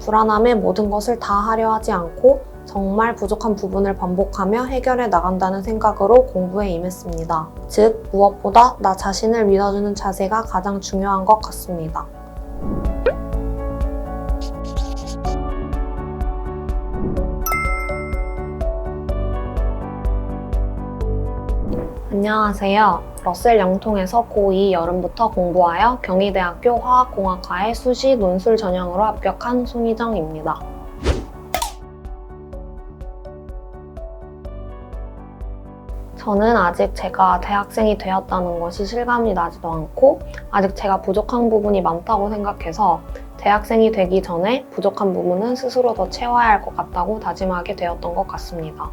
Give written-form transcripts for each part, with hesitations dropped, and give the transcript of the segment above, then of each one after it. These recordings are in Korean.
불안함에 모든 것을 다 하려 하지 않고 정말 부족한 부분을 반복하며 해결해 나간다는 생각으로 공부에 임했습니다. 즉, 무엇보다 나 자신을 믿어주는 자세가 가장 중요한 것 같습니다. 안녕하세요. 러셀 영통에서 고2 여름부터 공부하여 경희대학교 화학공학과의 수시 논술 전형으로 합격한 손희정입니다. 저는 아직 제가 대학생이 되었다는 것이 실감이 나지도 않고 아직 제가 부족한 부분이 많다고 생각해서 대학생이 되기 전에 부족한 부분은 스스로 더 채워야 할 것 같다고 다짐하게 되었던 것 같습니다.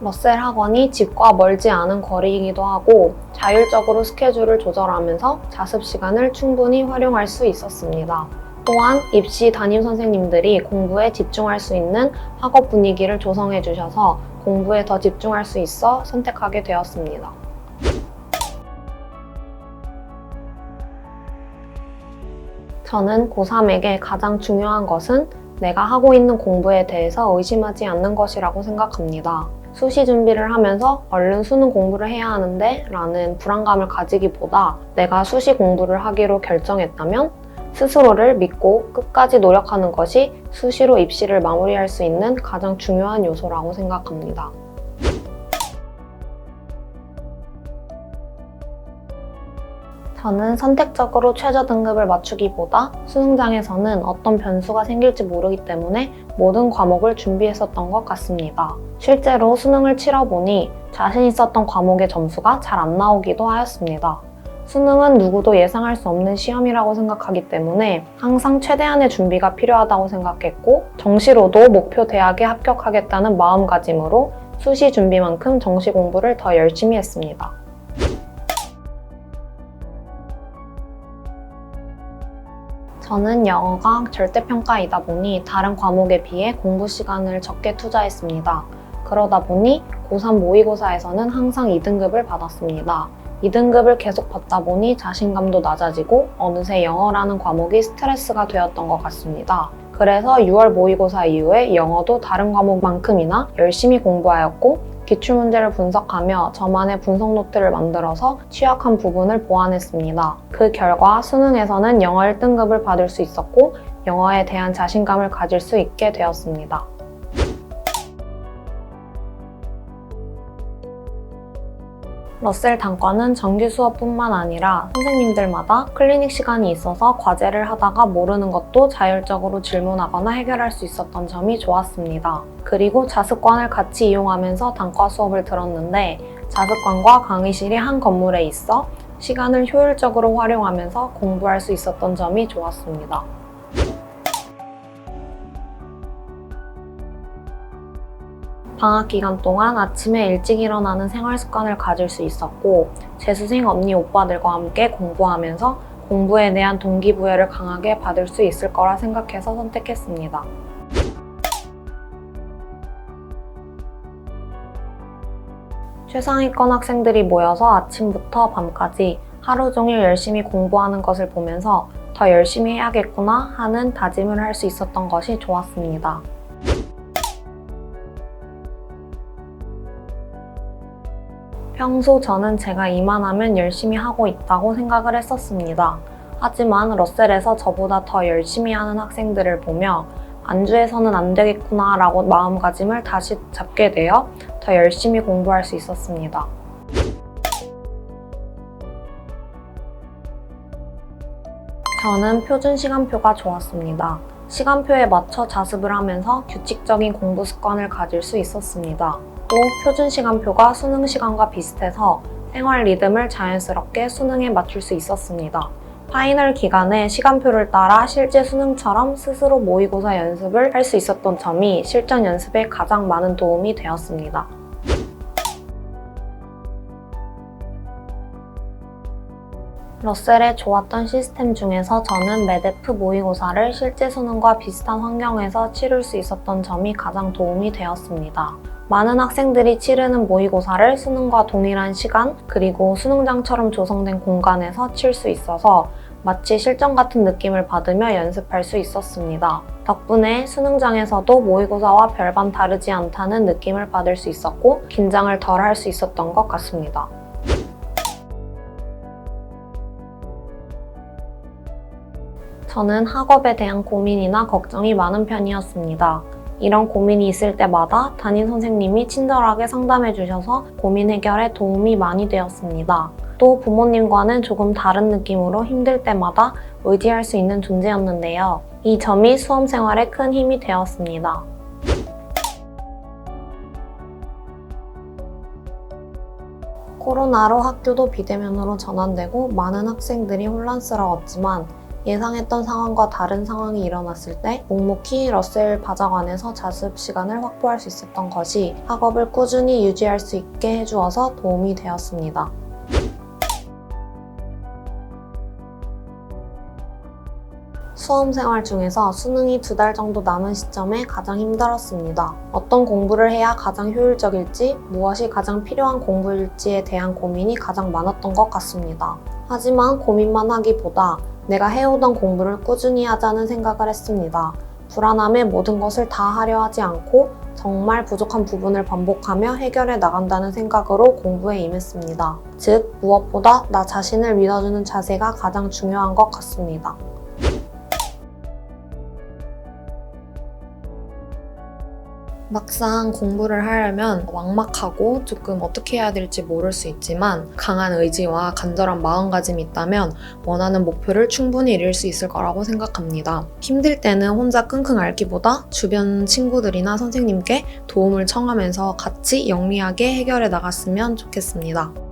러셀 학원이 집과 멀지 않은 거리이기도 하고 자율적으로 스케줄을 조절하면서 자습 시간을 충분히 활용할 수 있었습니다. 또한 입시 담임 선생님들이 공부에 집중할 수 있는 학업 분위기를 조성해 주셔서 공부에 더 집중할 수 있어 선택하게 되었습니다. 저는 고3에게 가장 중요한 것은 내가 하고 있는 공부에 대해서 의심하지 않는 것이라고 생각합니다. 수시 준비를 하면서 얼른 수능 공부를 해야 하는데 라는 불안감을 가지기보다 내가 수시 공부를 하기로 결정했다면 스스로를 믿고 끝까지 노력하는 것이 수시로 입시를 마무리할 수 있는 가장 중요한 요소라고 생각합니다. 저는 선택적으로 최저 등급을 맞추기보다 수능장에서는 어떤 변수가 생길지 모르기 때문에 모든 과목을 준비했었던 것 같습니다. 실제로 수능을 치러보니 자신 있었던 과목의 점수가 잘 안 나오기도 하였습니다. 수능은 누구도 예상할 수 없는 시험이라고 생각하기 때문에 항상 최대한의 준비가 필요하다고 생각했고 정시로도 목표 대학에 합격하겠다는 마음가짐으로 수시 준비만큼 정시 공부를 더 열심히 했습니다. 저는 영어가 절대평가이다 보니 다른 과목에 비해 공부 시간을 적게 투자했습니다. 그러다 보니 고3 모의고사에서는 항상 2등급을 받았습니다. 2등급을 계속 받다 보니 자신감도 낮아지고 어느새 영어라는 과목이 스트레스가 되었던 것 같습니다. 그래서 6월 모의고사 이후에 영어도 다른 과목만큼이나 열심히 공부하였고 기출문제를 분석하며 저만의 분석 노트를 만들어서 취약한 부분을 보완했습니다. 그 결과 수능에서는 영어 1등급을 받을 수 있었고 영어에 대한 자신감을 가질 수 있게 되었습니다. 러셀 단과는 정규 수업뿐만 아니라 선생님들마다 클리닉 시간이 있어서 과제를 하다가 모르는 것도 자율적으로 질문하거나 해결할 수 있었던 점이 좋았습니다. 그리고 자습관을 같이 이용하면서 단과 수업을 들었는데 자습관과 강의실이 한 건물에 있어 시간을 효율적으로 활용하면서 공부할 수 있었던 점이 좋았습니다. 방학 기간 동안 아침에 일찍 일어나는 생활 습관을 가질 수 있었고 재수생 언니 오빠들과 함께 공부하면서 공부에 대한 동기부여를 강하게 받을 수 있을 거라 생각해서 선택했습니다. 최상위권 학생들이 모여서 아침부터 밤까지 하루 종일 열심히 공부하는 것을 보면서 더 열심히 해야겠구나 하는 다짐을 할 수 있었던 것이 좋았습니다. 평소 저는 제가 이만하면 열심히 하고 있다고 생각을 했었습니다. 하지만 러셀에서 저보다 더 열심히 하는 학생들을 보며 안주해서는 안 되겠구나 라고 마음가짐을 다시 잡게 되어 더 열심히 공부할 수 있었습니다. 저는 표준 시간표가 좋았습니다. 시간표에 맞춰 자습을 하면서 규칙적인 공부 습관을 가질 수 있었습니다. 또 표준 시간표가 수능 시간과 비슷해서 생활 리듬을 자연스럽게 수능에 맞출 수 있었습니다. 파이널 기간에 시간표를 따라 실제 수능처럼 스스로 모의고사 연습을 할 수 있었던 점이 실전 연습에 가장 많은 도움이 되었습니다. 러셀의 좋았던 시스템 중에서 저는 메데프 모의고사를 실제 수능과 비슷한 환경에서 치를 수 있었던 점이 가장 도움이 되었습니다. 많은 학생들이 치르는 모의고사를 수능과 동일한 시간, 그리고 수능장처럼 조성된 공간에서 칠 수 있어서 마치 실전 같은 느낌을 받으며 연습할 수 있었습니다. 덕분에 수능장에서도 모의고사와 별반 다르지 않다는 느낌을 받을 수 있었고 긴장을 덜 할 수 있었던 것 같습니다. 저는 학업에 대한 고민이나 걱정이 많은 편이었습니다. 이런 고민이 있을 때마다 담임 선생님이 친절하게 상담해 주셔서 고민 해결에 도움이 많이 되었습니다. 또 부모님과는 조금 다른 느낌으로 힘들 때마다 의지할 수 있는 존재였는데요. 이 점이 수험 생활에 큰 힘이 되었습니다. 코로나로 학교도 비대면으로 전환되고 많은 학생들이 혼란스러웠지만 예상했던 상황과 다른 상황이 일어났을 때 묵묵히 러셀 바자관에서 자습 시간을 확보할 수 있었던 것이 학업을 꾸준히 유지할 수 있게 해주어서 도움이 되었습니다. 수험 생활 중에서 수능이 2달 정도 남은 시점에 가장 힘들었습니다. 어떤 공부를 해야 가장 효율적일지, 무엇이 가장 필요한 공부일지에 대한 고민이 가장 많았던 것 같습니다. 하지만 고민만 하기보다 내가 해오던 공부를 꾸준히 하자는 생각을 했습니다. 불안함에 모든 것을 다 하려 하지 않고 정말 부족한 부분을 반복하며 해결해 나간다는 생각으로 공부에 임했습니다. 즉, 무엇보다 나 자신을 믿어주는 자세가 가장 중요한 것 같습니다. 막상 공부를 하려면 막막하고 조금 어떻게 해야 될지 모를 수 있지만 강한 의지와 간절한 마음가짐이 있다면 원하는 목표를 충분히 이룰 수 있을 거라고 생각합니다. 힘들 때는 혼자 끙끙 앓기보다 주변 친구들이나 선생님께 도움을 청하면서 같이 영리하게 해결해 나갔으면 좋겠습니다.